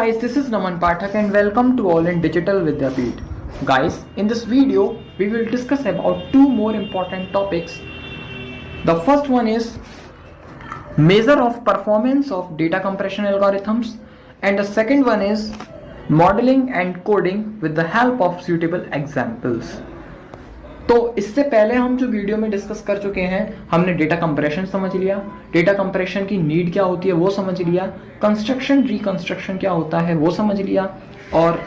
guys, this is Naman Pathak and welcome to all in Digital Vidyapeeth. Guys, in this video, we will discuss about two more important topics. The first one is measure of performance of data compression algorithms, and the second one is modeling and coding with the help of suitable examples. तो इससे पहले हम जो video में discuss कर चुके हैं, हमने डेटा कंप्रेशन समझ लिया, डेटा कंप्रेशन की नीड क्या होती है वो समझ लिया, कंस्ट्रक्शन रिकंस्ट्रक्शन क्या होता है वो समझ लिया, और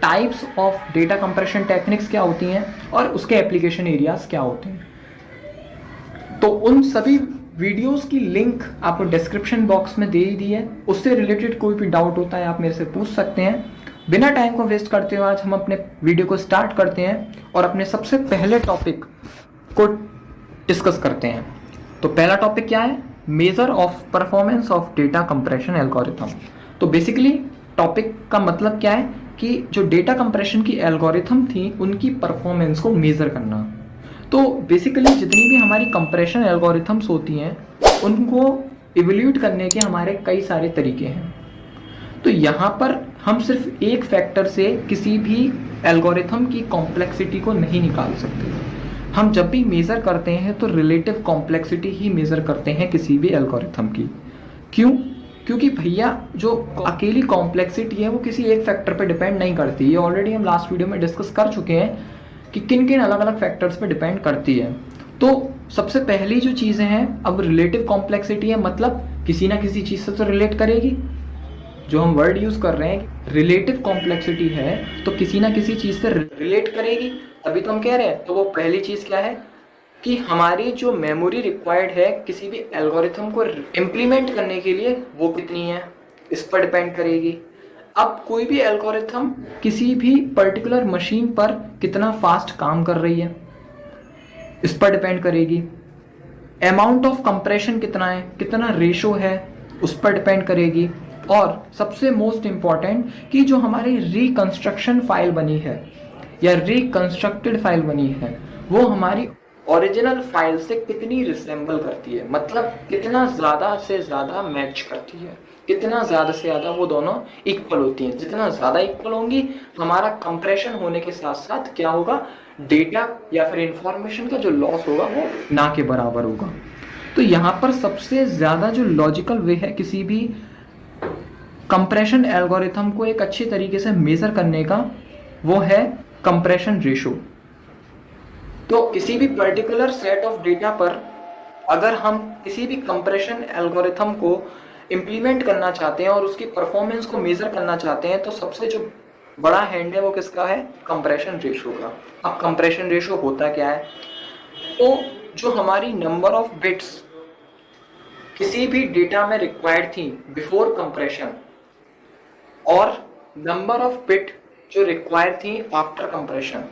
types of data compression techniques क्या होती हैं और उसके एप्लीकेशन एरियाज क्या होते हैं। तो उन सभी वीडियोस की लिंक आपको डिस्क्रिप्शन बॉक्स में दे ही दी है। उससे रिलेटेड कोई भी डाउट होता है आप मेरे से पूछ सकते हैं। बिना टाइम को वेस्ट करते हुए आज हम अपने वीडियो को स्टार्ट करते हैं और अपने सबसे पहले टॉपिक को डिस्कस करते हैं। तो पहला टॉपिक क्या है? Measure of performance of data compression algorithm. तो बेसिकली टॉपिक का मतलब क्या है कि जो डेटा कंप्रेशन की एल्गोरिथम थी उनकी परफॉर्मेंस को मेजर करना। तो बेसिकली जितनी भी हमारी कंप्रेशन एल्गोरिथम्स होती हैं उनको इवैल्यूएट करने के हमारे कई सारे तरीके हैं। तो यहाँ पर हम सिर्फ एक फैक्टर से किसी भी एल्गोरिथम की कॉम्प्लेक्सिटी को नहीं निकाल सकते। हम जब भी मेज़र करते हैं तो रिलेटिव कॉम्प्लेक्सिटी ही मेज़र करते हैं किसी भी एल्गोरिथम की। क्यों? क्योंकि भैया जो अकेली कॉम्प्लेक्सिटी है वो किसी एक फैक्टर पर डिपेंड नहीं करती। ये ऑलरेडी हम लास्ट वीडियो में डिस्कस कर चुके हैं कि किन किन अलग अलग फैक्टर्स पर डिपेंड करती है। तो सबसे पहली जो चीज़ें हैं, अब रिलेटिव कॉम्प्लेक्सिटी है, मतलब किसी ना किसी चीज़ से तो रिलेट करेगी। जो हम वर्ड यूज कर रहे हैं रिलेटिव कॉम्प्लेक्सिटी है तो किसी ना किसी चीज से रिलेट करेगी, तभी तो हम कह रहे हैं। तो वो पहली चीज क्या है कि हमारी जो मेमोरी रिक्वायर्ड है किसी भी एल्गोरिथम को इम्प्लीमेंट करने के लिए वो कितनी है, इस पर डिपेंड करेगी। अब कोई भी एल्गोरिथम किसी भी पर्टिकुलर मशीन पर कितना फास्ट काम कर रही है इस पर डिपेंड करेगी। अमाउंट ऑफ कंप्रेशन कितना है, कितना रेशो है, उस पर डिपेंड करेगी। और सबसे मोस्ट इम्पॉर्टेंट कि जो हमारी रिकंस्ट्रक्शन फाइल बनी है या रिकंस्ट्रक्टेड फाइल बनी है वो हमारी ओरिजिनल फाइल से कितनी रिसेंबल करती है, मतलब कितना ज़्यादा से ज़्यादा मैच करती है, कितना ज़्यादा से ज़्यादा वो दोनों इक्वल होती हैं। जितना ज़्यादा इक्वल होंगी हमारा कंप्रेशन होने के साथ साथ क्या होगा, डेटा या फिर इंफॉर्मेशन का जो लॉस होगा वो ना के बराबर होगा। तो यहाँ पर सबसे ज़्यादा जो लॉजिकल वे है किसी भी कंप्रेशन एल्गोरिथम को एक अच्छे तरीके से मेजर करने का वो है कंप्रेशन रेशो। तो किसी भी पर्टिकुलर सेट ऑफ डेटा पर अगर हम किसी भी कंप्रेशन एल्गोरिथम को इम्प्लीमेंट करना चाहते हैं और उसकी परफॉर्मेंस को मेजर करना चाहते हैं तो सबसे जो बड़ा हैंड है वो किसका है? कंप्रेशन रेशो का। अब कंप्रेशन रेशो होता क्या है? तो जो हमारी नंबर ऑफ बिट्स किसी भी डेटा में रिक्वायर्ड थी बिफोर कंप्रेशन और नंबर ऑफ बिट जो रिक्वायर थी आफ्टर कंप्रेशन,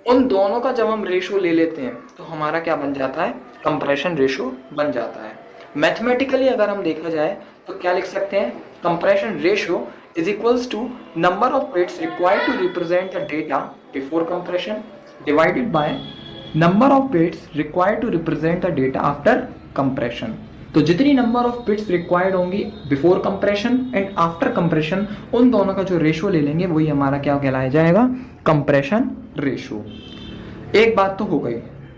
उन दोनों का जब हम रेशो ले लेते हैं तो हमारा क्या बन जाता है? कंप्रेशन रेशो बन जाता है। मैथमेटिकली अगर हम देखा जाए तो क्या लिख सकते हैं? Compression ratio is equals to number of bits required to represent the data before compression divided by number of bits required to represent the data after compression. तो जितनी नंबर ऑफ बिट्स रिक्वायर्ड होंगी before compression and after compression, उन दोनों का जो ratio ले लेंगे वही हमारा क्या कहलाया जाएगा? Compression ratio. एक बात तो हो गई,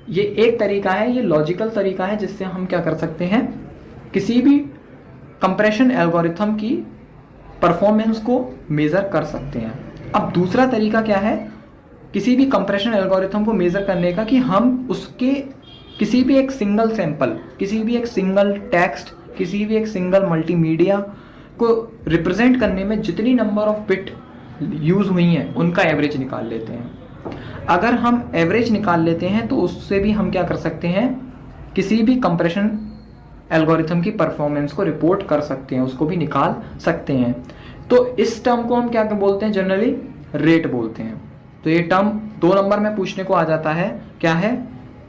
ये एक तरीका है, ये लॉजिकल तरीका है जिससे हम क्या कर सकते हैं, किसी भी कंप्रेशन एल्गोरिथम की परफॉर्मेंस को मेजर कर सकते हैं। अब दूसरा तरीका क्या है किसी भी कंप्रेशन एल्गोरिथम को मेजर करने का, कि हम उसके किसी भी एक सिंगल सैंपल, किसी भी एक सिंगल टेक्स्ट, किसी भी एक सिंगल मल्टीमीडिया को रिप्रेजेंट करने में जितनी नंबर ऑफ बिट यूज हुई हैं उनका एवरेज निकाल लेते हैं। अगर हम एवरेज निकाल लेते हैं तो उससे भी हम क्या कर सकते हैं, किसी भी कंप्रेशन एल्गोरिथम की परफॉर्मेंस को रिपोर्ट कर सकते हैं, उसको भी निकाल सकते हैं। तो इस टर्म को हम क्या बोलते हैं? जनरली रेट बोलते हैं। तो ये टर्म 2 नंबर में पूछने को आ जाता है, क्या है?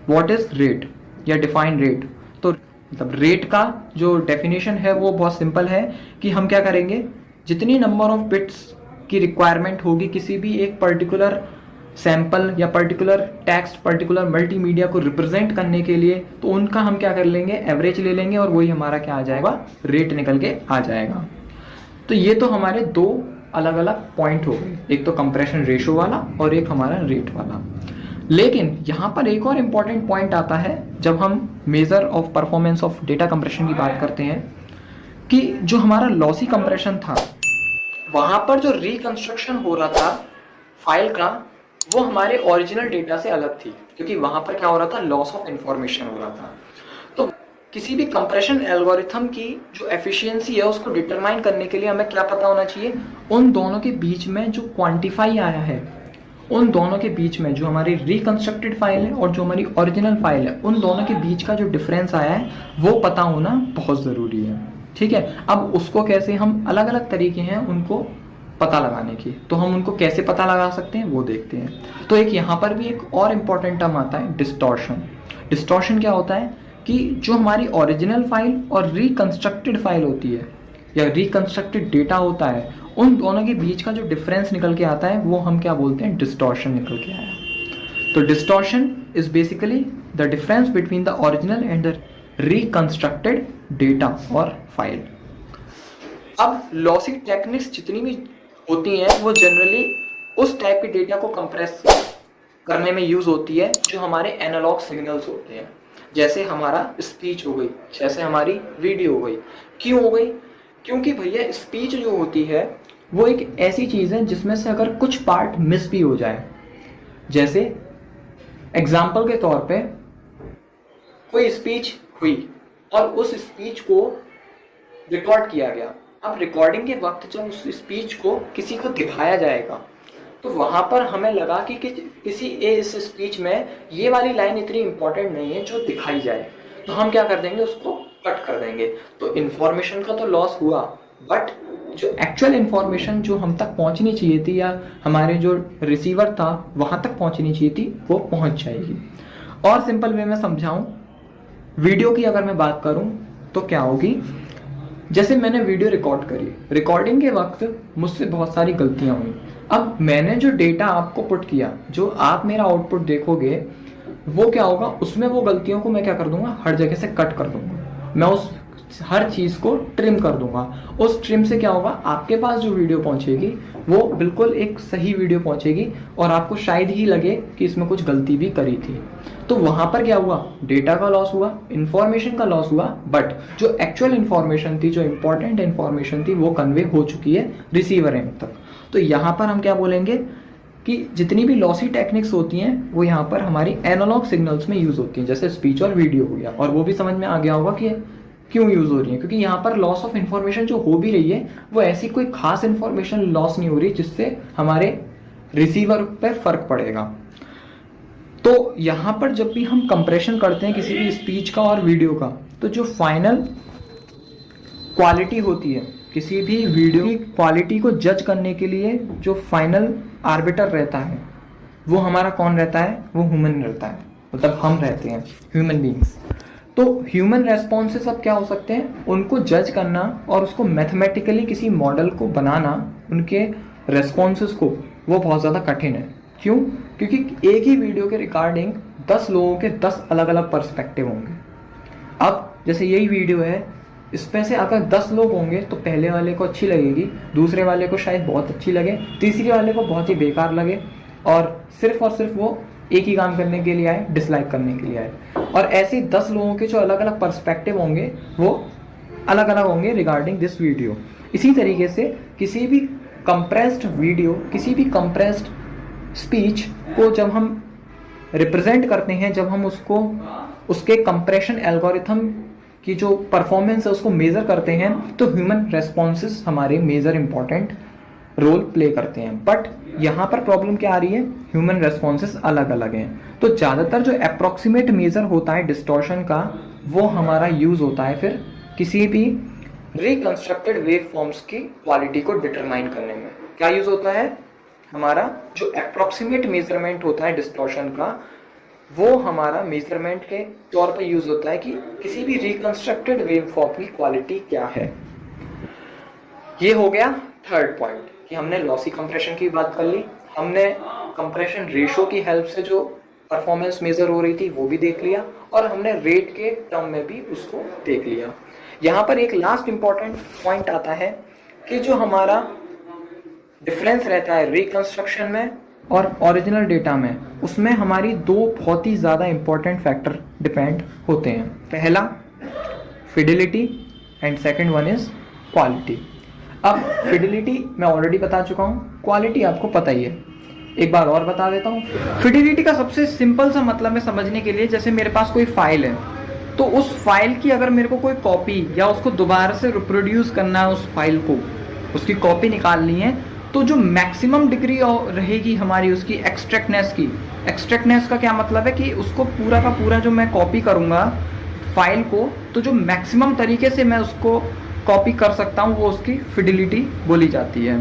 व्हाट इज रेट या डिफाइन रेट। तो मतलब रेट का जो डेफिनेशन है वो बहुत सिंपल है कि हम क्या करेंगे, जितनी नंबर ऑफ बिट्स की रिक्वायरमेंट होगी किसी भी एक पर्टिकुलर सैंपल या पर्टिकुलर टेक्स्ट, पर्टिकुलर मल्टीमीडिया को रिप्रेजेंट करने के लिए, तो उनका हम क्या कर लेंगे? एवरेज ले लेंगे और वही हमारा क्या आ जाएगा? रेट निकल के आ जाएगा। तो ये तो हमारे दो अलग अलग पॉइंट हो गए, एक तो कंप्रेशन रेशो वाला और एक हमारा रेट वाला। लेकिन यहाँ पर एक और इम्पॉर्टेंट पॉइंट आता है जब हम measure of performance of data compression की बात करते हैं, कि जो हमारा लॉसी कंप्रेशन था वहाँ पर जो रिकंस्ट्रक्शन हो रहा था फाइल का वो हमारे ओरिजिनल डेटा से अलग थी, क्योंकि वहाँ पर क्या हो रहा था, लॉस ऑफ इंफॉर्मेशन हो रहा था। तो किसी भी कंप्रेशन एल्गोरिथम की जो एफिशिएंसी है उसको डिटरमाइन करने के लिए हमें क्या पता होना चाहिए, उन दोनों के बीच में जो क्वांटिफाई आया है, उन दोनों के बीच में जो हमारी रिकंस्ट्रक्टेड फाइल है और जो हमारी ओरिजिनल फाइल है, उन दोनों के बीच का जो डिफरेंस आया है वो पता होना बहुत ज़रूरी है। ठीक है, अब उसको कैसे, हम अलग अलग तरीके हैं उनको पता लगाने की, तो हम उनको कैसे पता लगा सकते हैं वो देखते हैं। तो एक यहाँ पर भी एक और इम्पॉर्टेंट टर्म आता है, डिस्टॉर्शन। डिस्टॉर्शन क्या होता है कि जो हमारी ओरिजिनल फाइल और रिकंस्ट्रक्टेड फाइल होती है या रिकंस्ट्रक्टेड डेटा होता है, उन दोनों के बीच का जो डिफरेंस निकल के आता है वो हम क्या बोलते हैं, डिस्टॉर्शन निकल के आया। तो distortion is basically the difference between the original and the reconstructed data और फाइल। अब लॉसी टेक्निक्स जितनी भी होती हैं वो जनरली उस टाइप के डेटा को कंप्रेस करने में यूज होती है जो हमारे एनालॉग सिग्नल्स होते हैं, जैसे हमारा स्पीच हो गई, जैसे हमारी वीडियो हो गई। क्यों हो गई, क्योंकि भैया स्पीच जो होती है वो एक ऐसी चीज़ है जिसमें से अगर कुछ पार्ट मिस भी हो जाए, जैसे एग्जाम्पल के तौर पे कोई स्पीच हुई और उस स्पीच को रिकॉर्ड किया गया। अब रिकॉर्डिंग के वक्त जब उस स्पीच को किसी को दिखाया जाएगा तो वहाँ पर हमें लगा कि किसी इस स्पीच में ये वाली लाइन इतनी इंपॉर्टेंट नहीं है जो दिखाई जाए, तो हम क्या कर देंगे, उसको कट कर देंगे। तो इन्फॉर्मेशन का तो लॉस हुआ, बट जो एक्चुअल इन्फॉर्मेशन जो हम तक पहुँचनी चाहिए थी या हमारे जो रिसीवर था वहाँ तक पहुँचनी चाहिए थी वो पहुँच जाएगी। और सिंपल वे में समझाऊँ, वीडियो की अगर मैं बात करूँ तो क्या होगी, जैसे मैंने वीडियो रिकॉर्ड करी, रिकॉर्डिंग के वक्त मुझसे बहुत सारी गलतियां हुई। अब मैंने जो डेटा आपको पुट किया, जो आप मेरा आउटपुट देखोगे वो क्या होगा, उसमें वो गलतियों को मैं क्या कर दूंगा, हर जगह से कट कर दूंगा। मैं उस हर चीज़ को ट्रिम कर दूंगा। उस ट्रिम से क्या होगा, आपके पास जो वीडियो पहुंचेगी वो बिल्कुल एक सही वीडियो पहुंचेगी और आपको शायद ही लगे कि इसमें कुछ गलती भी करी थी। तो वहां पर क्या हुआ, डेटा का लॉस हुआ, इंफॉर्मेशन का लॉस हुआ, बट जो एक्चुअल इंफॉर्मेशन थी, जो इंपॉर्टेंट इंफॉर्मेशन थी वो कन्वे हो चुकी है रिसीवर एंड तक। तो यहाँ पर हम क्या बोलेंगे कि जितनी भी लॉसी टेक्निक्स होती हैं वो यहाँ पर हमारी एनालॉग सिग्नल्स में यूज होती हैं, जैसे स्पीच और वीडियो हो गया। और वो भी समझ में आ गया होगा कि क्यों यूज हो रही है, क्योंकि यहाँ पर लॉस ऑफ इन्फॉर्मेशन जो हो भी रही है वो ऐसी कोई खास इन्फॉर्मेशन लॉस नहीं हो रही जिससे हमारे रिसीवर पर फर्क पड़ेगा। तो यहाँ पर जब भी हम कंप्रेशन करते हैं किसी भी स्पीच का और वीडियो का, तो जो फाइनल क्वालिटी होती है, किसी भी वीडियो की क्वालिटी को जज करने के लिए जो फाइनल आर्बिटर रहता है वो हमारा कौन रहता है, वो ह्यूमन रहता है, मतलब हम रहते हैं, ह्यूमन बींग्स। तो ह्यूमन रेस्पॉन्सेस अब क्या हो सकते हैं, उनको जज करना और उसको मैथमेटिकली किसी मॉडल को बनाना, उनके रेस्पॉन्सेस को, वो बहुत ज़्यादा कठिन है। क्यों, क्योंकि एक ही वीडियो के रिकॉर्डिंग 10 लोगों के 10 अलग अलग पर्सपेक्टिव होंगे। अब जैसे यही वीडियो है, इसमें से अगर 10 लोग होंगे तो पहले वाले को अच्छी लगेगी, दूसरे वाले को शायद बहुत अच्छी लगे, तीसरे वाले को बहुत ही बेकार लगे, और सिर्फ वो एक ही काम करने के लिए आए, डिसलाइक करने के लिए आए। और ऐसे 10 लोगों के जो अलग अलग पर्सपेक्टिव होंगे वो अलग अलग होंगे रिगार्डिंग दिस वीडियो। इसी तरीके से किसी भी कंप्रेस्ड वीडियो, किसी भी कंप्रेस्ड स्पीच को जब हम रिप्रेजेंट करते हैं, जब हम उसको उसके कंप्रेशन एल्गोरिथम की जो परफॉर्मेंस है उसको मेज़र करते हैं, तो ह्यूमन रेस्पॉन्सेस हमारे मेजर इंपॉर्टेंट रोल प्ले करते हैं। बट यहाँ पर प्रॉब्लम क्या आ रही है, ह्यूमन रेस्पॉन्सेस अलग अलग हैं। तो ज़्यादातर जो अप्रॉक्सीमेट मेजर होता है डिस्टॉर्शन का, वो हमारा यूज़ होता है फिर किसी भी रिकंस्ट्रक्टेड वेव फॉर्म्स की क्वालिटी को डिटरमाइन करने में। क्या यूज़ होता है, हमारा जो अप्रॉक्सीमेट मेजरमेंट होता है डिस्टॉर्शन का, वो हमारा मेजरमेंट के तौर पर यूज़ होता है कि किसी भी रिकंस्ट्रक्टेड वेव फॉर्म की क्वालिटी क्या है। ये हो गया थर्ड पॉइंट कि हमने लॉसी कंप्रेशन की बात कर ली, हमने कंप्रेशन रेशो की हेल्प से जो परफॉर्मेंस मेजर हो रही थी वो भी देख लिया, और हमने रेट के टर्म में भी उसको देख लिया। यहाँ पर एक लास्ट इंपॉर्टेंट पॉइंट आता है कि जो हमारा डिफरेंस रहता है रिकंस्ट्रक्शन में और ओरिजिनल डेटा में, उसमें हमारी दो बहुत ही ज़्यादा इंपॉर्टेंट फैक्टर डिपेंड होते हैं। पहला fidelity and second one is quality. अब फिडिलिटी मैं ऑलरेडी बता चुका हूँ, क्वालिटी आपको पता ही है, एक बार और बता देता हूँ। फिडिलिटी का सबसे सिंपल सा मतलब है समझने के लिए, जैसे मेरे पास कोई फाइल है तो उस फाइल की अगर मेरे को कोई कॉपी या उसको दोबारा से रिप्रोड्यूस करना है, उस फाइल को उसकी कॉपी निकालनी है, तो जो मैक्सिमम डिग्री रहेगी हमारी उसकी एक्सट्रैक्टनेस की। एक्सट्रैक्टनेस का क्या मतलब है कि उसको पूरा का पूरा जो मैं कॉपी करूँगा फाइल को, तो जो मैक्सिमम तरीके से मैं उसको कॉपी कर सकता हूँ वो उसकी फिडिलिटी बोली जाती है।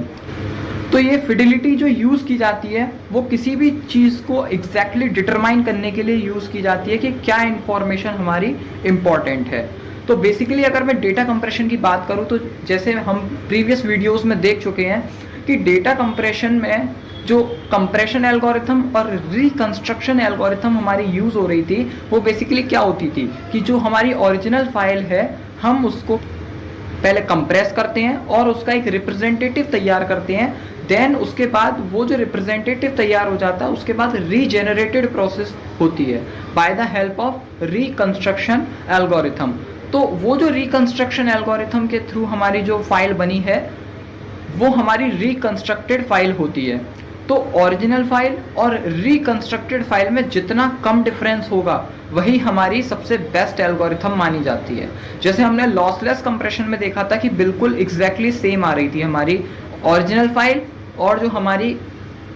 तो ये फिडिलिटी जो यूज़ की जाती है वो किसी भी चीज़ को एग्जैक्टली डिटरमाइन करने के लिए यूज़ की जाती है कि क्या इन्फॉर्मेशन हमारी इम्पॉर्टेंट है। तो बेसिकली अगर मैं डेटा कंप्रेशन की बात करूँ तो जैसे हम प्रीवियस वीडियोस में देख चुके हैं कि डेटा कंप्रेशन में जो कंप्रेशन एल्गोरिथम और रिकंस्ट्रक्शन एल्गोरिथम हमारी यूज़ हो रही थी वो बेसिकली क्या होती थी कि जो हमारी ओरिजिनल फाइल है हम उसको पहले कंप्रेस करते हैं और उसका एक रिप्रेजेंटेटिव तैयार करते हैं। देन उसके बाद वो जो रिप्रेजेंटेटिव तैयार हो जाता है उसके बाद रीजेनरेटेड प्रोसेस होती है bye the help of reconstruction algorithm. तो वो जो रिकंस्ट्रक्शन एल्गोरिथम के थ्रू हमारी जो फाइल बनी है वो हमारी रिकंस्ट्रक्टेड फाइल होती है। तो ओरिजिनल फाइल और रिकंस्ट्रक्टेड फाइल में जितना कम डिफरेंस होगा वही हमारी सबसे बेस्ट एल्गोरिथम मानी जाती है। जैसे हमने लॉसलेस कंप्रेशन में देखा था कि बिल्कुल एग्जैक्टली सेम आ रही थी हमारी ओरिजिनल फाइल और जो हमारी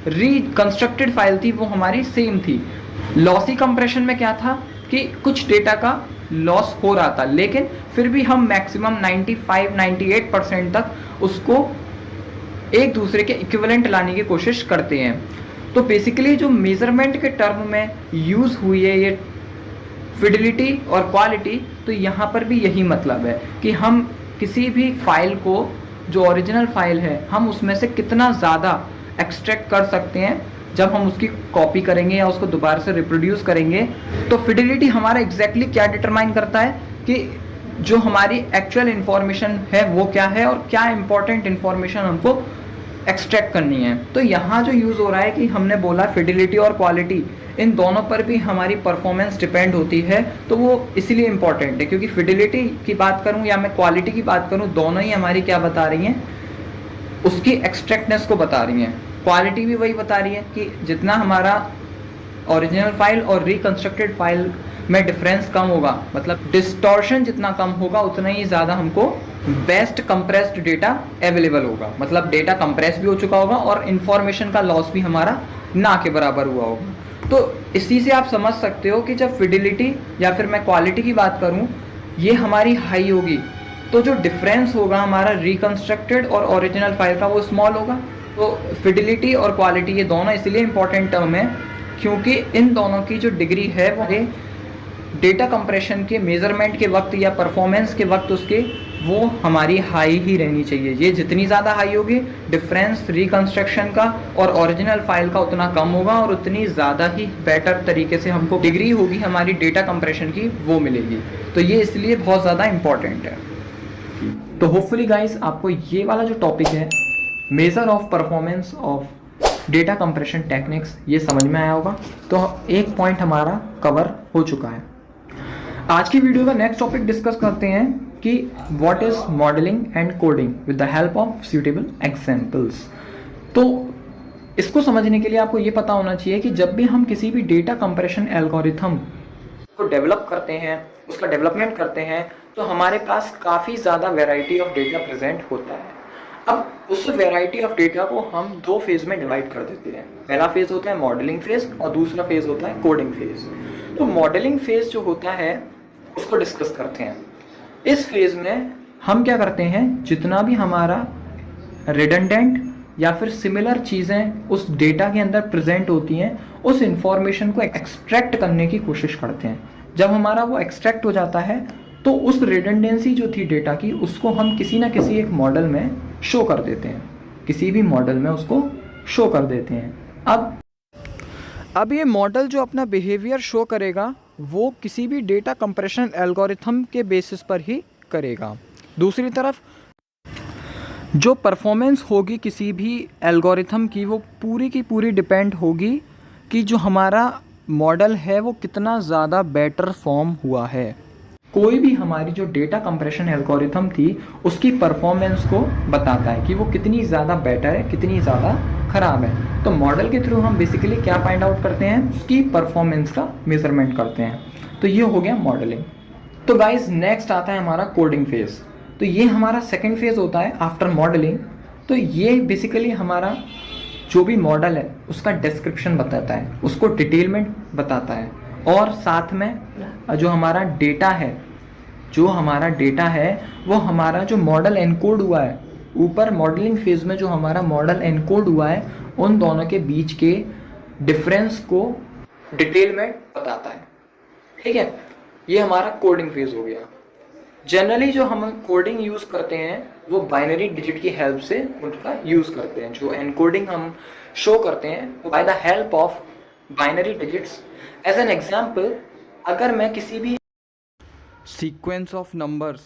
रिकंस्ट्रक्टेड फाइल थी वो हमारी सेम थी। लॉसी कंप्रेशन में क्या था कि कुछ डेटा का लॉस हो रहा था लेकिन फिर भी हम मैक्सिमम 95-98% तक उसको एक दूसरे के इक्विवेलेंट लाने की कोशिश करते हैं। तो बेसिकली जो मेजरमेंट के टर्म में यूज़ हुई है ये फिडिलिटी और क्वालिटी, तो यहाँ पर भी यही मतलब है कि हम किसी भी फाइल को जो ओरिजिनल फाइल है हम उसमें से कितना ज़्यादा एक्सट्रैक्ट कर सकते हैं जब हम उसकी कॉपी करेंगे या उसको दोबारा से रिप्रोड्यूस करेंगे। तो फिडिलिटी हमारा एग्जैक्टली क्या डिटरमाइन करता है कि जो हमारी एक्चुअल इन्फॉर्मेशन है वो क्या है और क्या इंपॉर्टेंट इन्फॉर्मेशन हमको एक्सट्रैक्ट करनी है। तो यहाँ जो यूज़ हो रहा है कि हमने बोला फिडिलिटी और क्वालिटी, इन दोनों पर भी हमारी परफॉर्मेंस डिपेंड होती है। तो वो इसलिए इम्पॉर्टेंट है क्योंकि फिडिलिटी की बात करूँ या मैं क्वालिटी की बात करूँ, दोनों ही हमारी क्या बता रही हैं, उसकी एक्सट्रैक्टनेस को बता रही हैं। क्वालिटी भी वही बता रही है कि जितना हमारा ओरिजिनल फाइल और रिकंस्ट्रक्टेड फाइल में डिफरेंस कम होगा, मतलब डिस्टॉर्शन जितना कम होगा उतना ही ज़्यादा हमको बेस्ट कंप्रेस्ड डेटा अवेलेबल होगा। मतलब डेटा कंप्रेस भी हो चुका होगा और इन्फॉर्मेशन का लॉस भी हमारा ना के बराबर हुआ होगा। तो इसी से आप समझ सकते हो कि जब फिडिलिटी या फिर मैं क्वालिटी की बात करूं ये हमारी हाई होगी तो जो डिफरेंस होगा हमारा रिकंस्ट्रक्टेड और ओरिजिनल फाइल का वो स्मॉल होगा। तो फिडिलिटी और क्वालिटी ये दोनों इसलिए इंपॉर्टेंट टर्म है क्योंकि इन दोनों की जो डिग्री है वो डेटा कंप्रेशन के मेजरमेंट के वक्त या परफॉर्मेंस के वक्त उसके वो हमारी हाई ही रहनी चाहिए। ये जितनी ज़्यादा हाई होगी डिफरेंस रिकंस्ट्रक्शन का और ओरिजिनल फाइल का उतना कम होगा और उतनी ज़्यादा ही बेटर तरीके से हमको डिग्री होगी हमारी डेटा कंप्रेशन की वो मिलेगी। तो ये इसलिए बहुत ज़्यादा इम्पॉर्टेंट है। तो होपफुली गाइस आपको ये वाला जो टॉपिक है measure of performance of data compression techniques ये समझ में आया होगा। तो एक पॉइंट हमारा कवर हो चुका है। आज की वीडियो का नेक्स्ट टॉपिक डिस्कस करते हैं कि what is modelling and coding with the help of suitable examples. तो इसको समझने के लिए आपको ये पता होना चाहिए कि जब भी हम किसी भी डेटा कंप्रेशन एल्गोरिथम को डेवलप करते हैं, उसका डेवलपमेंट करते हैं, तो हमारे पास काफ़ी ज़्यादा वैरायटी ऑफ डेटा प्रेजेंट होता है। अब उस वैरायटी ऑफ डेटा को हम दो फेज में डिवाइड कर देते हैं। पहला फेज होता है मॉडलिंग फेज और दूसरा फेज होता है कोडिंग फेज। तो मॉडलिंग फेज जो होता है उसको डिस्कस करते हैं। इस फेज में हम क्या करते हैं, जितना भी हमारा रिडंडेंट या फिर सिमिलर चीज़ें उस डेटा के अंदर प्रेजेंट होती हैं उस इंफॉर्मेशन को एक्सट्रैक्ट करने की कोशिश करते हैं। जब हमारा वो एक्सट्रैक्ट हो जाता है तो उस रिडंडेंसी जो थी डेटा की उसको हम किसी ना किसी एक मॉडल में शो कर देते हैं, किसी भी मॉडल में उसको शो कर देते हैं। अब ये मॉडल जो अपना बिहेवियर शो करेगा वो किसी भी डेटा कंप्रेशन एल्गोरिथम के बेसिस पर ही करेगा। दूसरी तरफ जो परफॉर्मेंस होगी किसी भी एल्गोरिथम की वो पूरी की पूरी डिपेंड होगी कि जो हमारा मॉडल है वो कितना ज़्यादा बेटर फॉर्म हुआ है। कोई भी हमारी जो डेटा कंप्रेशन एल्गोरिथम थी उसकी परफॉर्मेंस को बताता है कि वो कितनी ज़्यादा बेटर है, कितनी ज़्यादा ख़राब है। तो मॉडल के थ्रू हम बेसिकली क्या फाइंड आउट करते हैं, उसकी परफॉर्मेंस का मेजरमेंट करते हैं। तो ये हो गया मॉडलिंग। तो गाइज नेक्स्ट आता है हमारा कोडिंग फेज़। तो ये हमारा सेकेंड फेज़ होता है आफ्टर मॉडलिंग। तो ये बेसिकली हमारा जो भी मॉडल है उसका डिस्क्रिप्शन बताता है, उसको डिटेल में बताता है, और साथ में जो हमारा डेटा है वो हमारा जो मॉडल एनकोड हुआ है, ऊपर मॉडलिंग फेज़ में जो हमारा मॉडल एनकोड हुआ है उन दोनों के बीच के डिफरेंस को डिटेल में बताता है। ठीक है, ये हमारा कोडिंग फेज़ हो गया। जनरली जो हम कोडिंग यूज़ करते हैं वो बाइनरी डिजिट की हेल्प से उनका यूज़ करते हैं। जो एनकोडिंग हम शो करते हैं वो by the help of binary digits. As an example, अगर मैं किसी भी सीक्वेंस ऑफ नंबर्स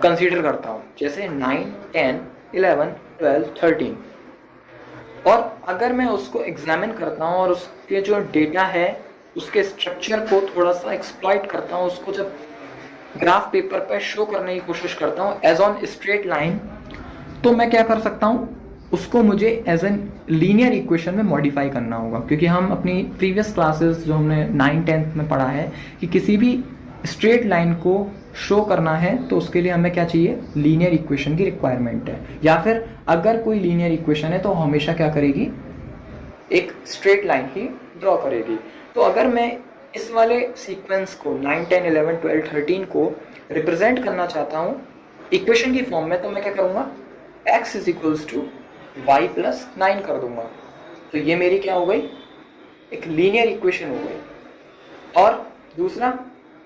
कंसीडर करता हूँ, जैसे 9, 10, 11, 12, 13, और अगर मैं उसको एग्जामिन करता हूँ और उसके जो डेटा है उसके स्ट्रक्चर को थोड़ा सा एक्सप्लॉइट करता हूँ, उसको जब ग्राफ पेपर पर शो करने की कोशिश करता हूँ एज ऑन स्ट्रेट लाइन, तो मैं क्या कर सकता हूँ, उसको मुझे एज एन लीनियर इक्वेशन में मॉडिफाई करना होगा। क्योंकि हम अपनी प्रीवियस क्लासेस जो हमने 9, 10 में पढ़ा है कि किसी भी स्ट्रेट लाइन को शो करना है तो उसके लिए हमें क्या चाहिए, लीनियर इक्वेशन की रिक्वायरमेंट है। या फिर अगर कोई लीनियर इक्वेशन है तो हमेशा क्या करेगी, एक स्ट्रेट लाइन ही ड्रॉ करेगी। तो अगर मैं इस वाले सीक्वेंस को 9, 10, 11, 12, 13 को रिप्रेजेंट करना चाहता हूँ इक्वेशन की फॉर्म में, तो मैं क्या करूँगा, x = y + 9 कर दूंगा। तो ये मेरी क्या हो गई, एक लीनियर इक्वेशन हो गई। और दूसरा,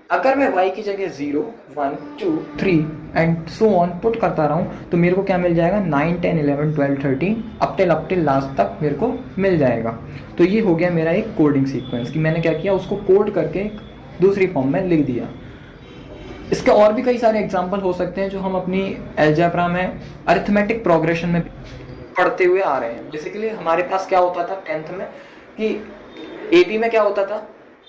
अगर मैं y की जगह 0, 1, 2, 3 एंड सो ऑन पुट करता रहा हूँ तो मेरे को क्या मिल जाएगा, 9, 10, 11, 12, 13 अप टिल लास्ट तक मेरे को मिल जाएगा। तो ये हो गया मेरा एक कोडिंग सीक्वेंस कि मैंने क्या किया, उसको कोड करके दूसरी फॉर्म में लिख दिया। इसके और भी कई सारे एग्जाम्पल हो सकते हैं जो हम अपनी अलजेब्रा में अरिथमेटिक प्रोग्रेशन में पढ़ते हुए आ रहे हैं। बेसिकली हमारे पास क्या होता था 10th में कि AP में क्या होता था,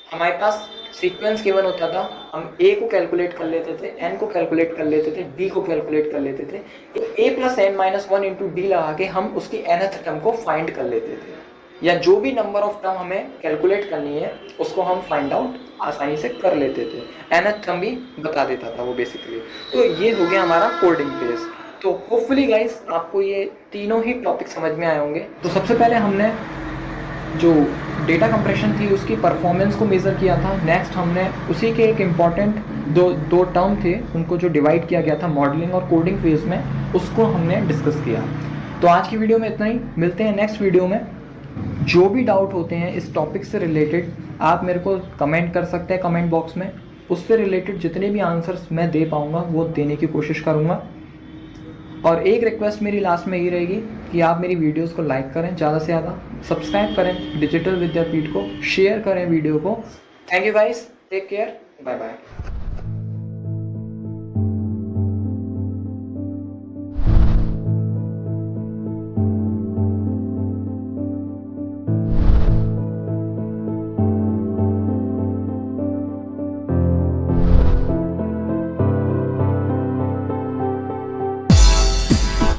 हमारे पास सीक्वेंस गिवन होता था, हम A को कैलकुलेट कर लेते थे, N को कैलकुलेट कर लेते थे, D को कैलकुलेट कर लेते थे। A + N - 1 × D लगा के हम उसकी nth टर्म को फाइंड कर लेते थे, या जो भी नंबर ऑफ टर्म हमें कैलकुलेट करनी है उसको हम फाइंड आउट आसानी से कर लेते थे। nth टर्म भी बता देता था वो बेसिकली। तो ये हो गया हमारा कोडिंग फेज। तो होपफुली गाइस आपको ये तीनों ही टॉपिक समझ में आए होंगे। तो सबसे पहले हमने जो डेटा कंप्रेशन थी उसकी परफॉर्मेंस को मेज़र किया था। नेक्स्ट हमने उसी के एक इम्पॉर्टेंट दो टर्म थे उनको जो डिवाइड किया गया था मॉडलिंग और कोडिंग फेज में, उसको हमने डिस्कस किया। तो आज की वीडियो में इतना ही, मिलते हैं नेक्स्ट वीडियो में। जो भी डाउट होते हैं इस टॉपिक से रिलेटेड आप मेरे को कमेंट कर सकते हैं कमेंट बॉक्स में। उससे रिलेटेड जितने भी आंसर्स मैं दे पाऊँगा वो देने की कोशिश करूँगा। और एक रिक्वेस्ट मेरी लास्ट में ये रहेगी कि आप मेरी वीडियोस को लाइक करें, ज़्यादा से ज़्यादा सब्सक्राइब करें डिजिटल विद्यापीठ को, शेयर करें वीडियो को। Thank you guys, take care, bye bye.